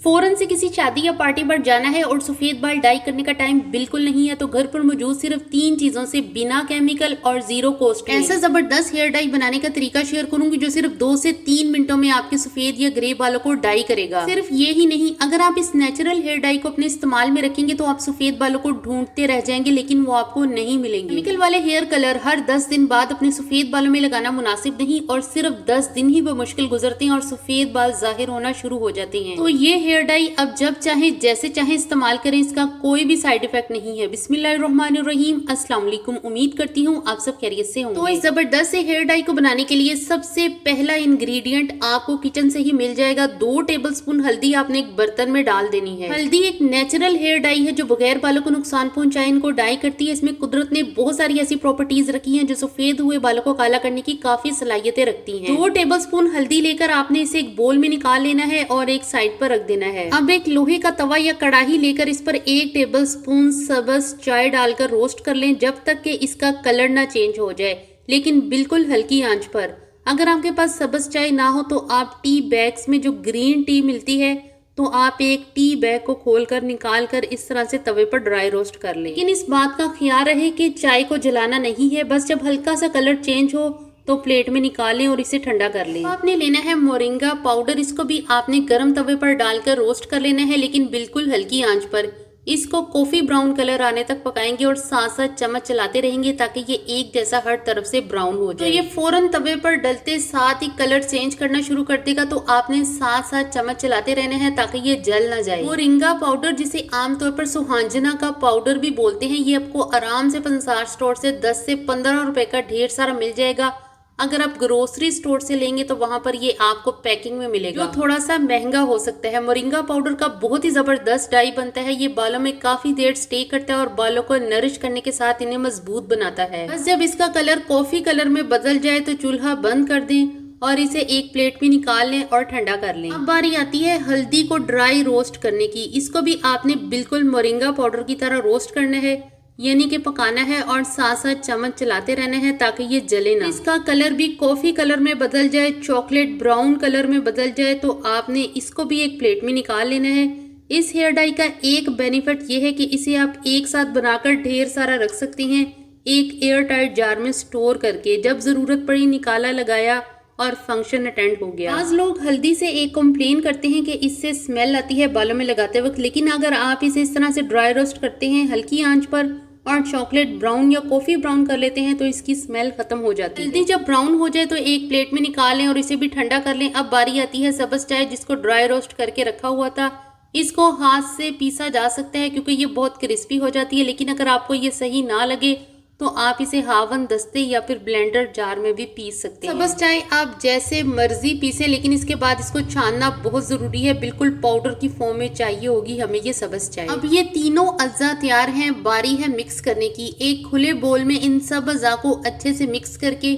फौरन से किसी शादी या पार्टी पर जाना है और सफेद बाल डाई करने का टाइम बिल्कुल नहीं है तो घर पर मौजूद सिर्फ 3 चीजों से बिना केमिकल और जीरो कॉस्ट ऐसा जबरदस्त हेयर डाई बनाने का तरीका शेयर करूंगी जो सिर्फ 2 से 3 मिनटों में आपके सफेद या ग्रे बालों को डाई करेगा। सिर्फ ये ही नहीं, अगर आप इस नेचुरल हेयर डाई को अपने इस्तेमाल में रखेंगे तो आप सफेद बालों को ढूंढते रह जाएंगे लेकिन वो आपको नहीं मिलेंगे। केमिकल वाले हेयर कलर हर 10 दिन बाद अपने सफेद बालों में लगाना मुनासिब नहीं और सिर्फ 10 दिन ही वो मुश्किल गुजरते हैं और सफेद बाल जाहिर होना शुरू हो जाते हैं। तो ये हेयर डाई अब जब चाहे जैसे चाहे इस्तेमाल करें, इसका कोई भी साइड इफेक्ट नहीं है। बिस्मिल्लाहिर्रहमानिर्रहीम, अस्सलाम वालेकुम। उम्मीद करती हूँ आप सब खैरियत से होंगे। तो इस जबरदस्त से हेयर डाई को बनाने के लिए सबसे पहला इंग्रेडिएंट आपको किचन से ही मिल जाएगा। 2 टेबलस्पून हल्दी आपने एक बर्तन में डाल देनी है। हल्दी एक नेचुरल हेयर डाई है जो बगैर बालों को नुकसान पहुंचाए इनको डाई करती है। इसमें कुदरत ने बहुत सारी ऐसी प्रॉपर्टीज रखी है जो सफेद हुए बालों को काला करने की काफी सलाहियतें रखती है। 2 टेबलस्पून हल्दी लेकर आपने इसे एक बोल में निकाल लेना है और एक साइड पर रख देना है। अब एक लोहे का तवा या कढ़ाई लेकर इस पर 1 टेबलस्पून सब्ज चाय डालकर रोस्ट कर लें जब तक कि इसका कलर ना चेंज हो जाए, लेकिन बिल्कुल हल्की आंच पर। अगर आपके पास सब्ज चाय ना हो तो आप टी बैग्स में जो ग्रीन टी मिलती है तो आप एक टी बैग को खोलकर निकाल कर इस तरह से तवे पर ड्राई रोस्ट कर लें। लेकिन इस बात का ख्याल रहे कि चाय को जलाना नहीं है, बस जब हल्का सा कलर चेंज हो तो प्लेट में निकाल लें और इसे ठंडा कर लें। आपने लेना है मोरिंगा पाउडर। इसको भी आपने गर्म तवे पर डालकर रोस्ट कर लेना है लेकिन बिल्कुल हल्की आंच पर। इसको कॉफी ब्राउन कलर आने तक पकाएंगे और साथ साथ चम्मच चलाते रहेंगे ताकि ये एक जैसा हर तरफ से ब्राउन हो जाए। तो ये फौरन तवे पर डलते साथ ही कलर चेंज करना शुरू कर देगा, तो आपने साथ साथ चम्मच चलाते रहना है ताकि ये जल ना जाए। मोरिंगा पाउडर, जिसे आमतौर पर सुहांजना का पाउडर भी बोलते हैं, ये आपको आराम से पंसार स्टोर से 10 से 15 रुपए का ढेर सारा मिल जाएगा। अगर आप ग्रोसरी स्टोर से लेंगे तो वहां पर ये आपको पैकिंग में मिलेगा, जो थोड़ा सा महंगा हो सकता है। मोरिंगा पाउडर का बहुत ही जबरदस्त डाई बनता है। ये बालों में काफी देर स्टे करता है और बालों को नरिश करने के साथ इन्हें मजबूत बनाता है। बस जब इसका कलर कॉफी कलर में बदल जाए तो चूल्हा बंद कर दें और इसे एक प्लेट में निकाल लें और ठंडा कर लें। अब बारी आती है हल्दी को ड्राई रोस्ट करने की। इसको भी आपने बिल्कुल मोरिंगा पाउडर की तरह रोस्ट करना है, यानी कि पकाना है और साथ साथ चम्मच चलाते रहना है ताकि ये जले ना। इसका कलर भी कॉफी कलर में बदल जाए, चॉकलेट ब्राउन कलर में बदल जाए तो आपने इसको भी एक प्लेट में निकाल लेना है। इस हेयर डाई का एक बेनिफिट ये है कि इसे आप एक साथ बनाकर ढेर सारा रख सकते हैं, एक एयर टाइट जार में स्टोर करके। जब जरूरत पड़ी निकाला, लगाया और फंक्शन अटेंड हो गया। आज लोग हल्दी से एक कंप्लेन करते हैं कि इससे स्मेल आती है बालों में लगाते वक्त, लेकिन अगर आप इसे इस तरह से ड्राई रोस्ट करते हैं हल्की आंच पर और चॉकलेट ब्राउन या कॉफी ब्राउन कर लेते हैं तो इसकी स्मेल खत्म हो जाती है। हल्दी जब ब्राउन हो जाए तो एक प्लेट में निकाल लें और इसे भी ठंडा कर लें। अब बारी आती है सब्ज चाय, जिसको ड्राई रोस्ट करके रखा हुआ था। इसको हाथ से पीसा जा सकता है क्योंकि ये बहुत क्रिस्पी हो जाती है, लेकिन अगर आपको ये सही ना लगे तो आप इसे हावन दस्ते या फिर ब्लेंडर जार में भी पीस सकते हैं। सब्ज चाय आप जैसे मर्जी पीसे, लेकिन इसके बाद इसको छानना बहुत जरूरी है। बिल्कुल पाउडर की फॉर्म में चाहिए होगी हमें ये सब्ज चाय। अब ये तीनों अज्जा तैयार हैं, बारी है मिक्स करने की। एक खुले बोल में इन सब अज्जा को अच्छे से मिक्स करके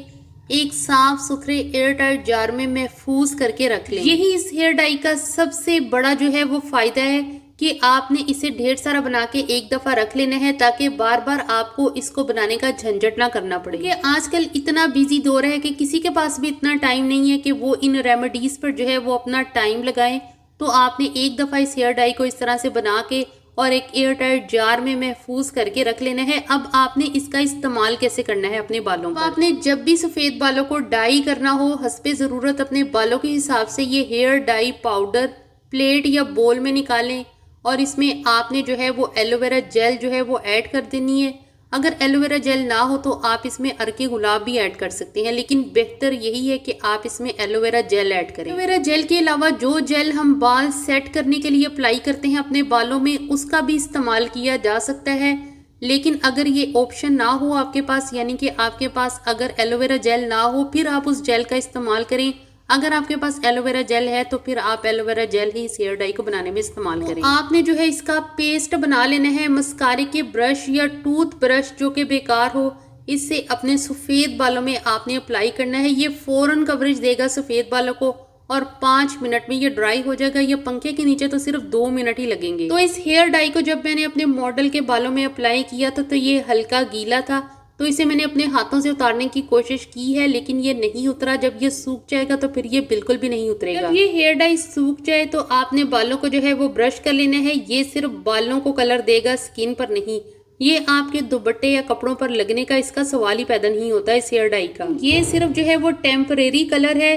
एक साफ सुथरे एयर टाइट जार में महफूज करके रख लें। यही इस हेयर डाई का सबसे बड़ा जो है वो फायदा है कि आपने इसे ढेर सारा बना के एक दफा रख लेना है ताकि बार बार आपको इसको बनाने का झंझट ना करना पड़े। कि आजकल इतना बिजी दौर है कि किसी के पास भी इतना टाइम नहीं है कि वो इन रेमेडीज पर जो है वो अपना टाइम लगाए। तो आपने एक दफा इस हेयर डाई को इस तरह से बना के और एक एयर टाइट जार में महफूज करके रख लेना है। अब आपने इसका इस्तेमाल कैसे करना है अपने बालों पर। आपने जब भी सफेद बालों को डाई करना हो, हस्बे जरूरत अपने बालों के हिसाब से ये हेयर डाई पाउडर प्लेट या बोल में निकालें और इसमें आपने जो है वो एलोवेरा जेल जो है वो ऐड कर देनी है। अगर एलोवेरा जेल ना हो तो आप इसमें अरके गुलाब भी ऐड कर सकते हैं, लेकिन बेहतर यही है कि आप इसमें एलोवेरा जेल ऐड करें। एलोवेरा जेल के अलावा जो जेल हम बाल सेट करने के लिए अप्लाई करते हैं अपने बालों में, उसका भी इस्तेमाल किया जा सकता है। लेकिन अगर ये ऑप्शन ना हो आपके पास, यानी कि आपके पास अगर एलोवेरा जेल ना हो, फिर आप उस जेल का इस्तेमाल करें। अगर आपके पास एलोवेरा जेल है तो फिर आप एलोवेरा जेल ही इस हेयर डाई को बनाने में इस्तेमाल करें। आपने जो है इसका पेस्ट बना लेना है। मस्कारे के ब्रश या टूथ ब्रश जो कि बेकार हो, इससे अपने सफेद बालों में आपने अप्लाई करना है। ये फौरन कवरेज देगा सफेद बालों को और 5 मिनट में ये ड्राई हो जाएगा। ये पंखे के नीचे तो सिर्फ 2 मिनट ही लगेंगे। तो इस हेयर डाई को जब मैंने अपने मॉडल के बालों में अप्लाई किया था तो ये हल्का गीला था, तो इसे मैंने अपने हाथों से उतारने की कोशिश की है, लेकिन ये नहीं उतरा। जब ये सूख जाएगा तो फिर ये बिल्कुल भी नहीं उतरेगा। जब ये हेयर डाई सूख जाए तो आपने बालों को जो है वो ब्रश कर लेना है। ये सिर्फ बालों को कलर देगा, स्किन पर नहीं। ये आपके दुपट्टे या कपड़ों पर लगने का इसका सवाल ही पैदा नहीं होता इस हेयर डाई का। ये सिर्फ जो है वो टेम्परेरी कलर है,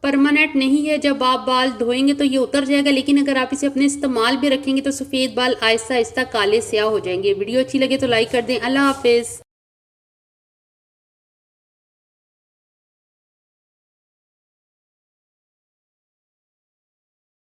परमानेंट नहीं है। जब आप बाल धोएंगे तो ये उतर जाएगा, लेकिन अगर आप इसे अपने इस्तेमाल भी रखेंगे तो सफ़ेद बाल आहिस्ता आहिस्ता काले स्याह हो जाएंगे। वीडियो अच्छी लगे तो लाइक कर दें। अल्लाह हाफिज़।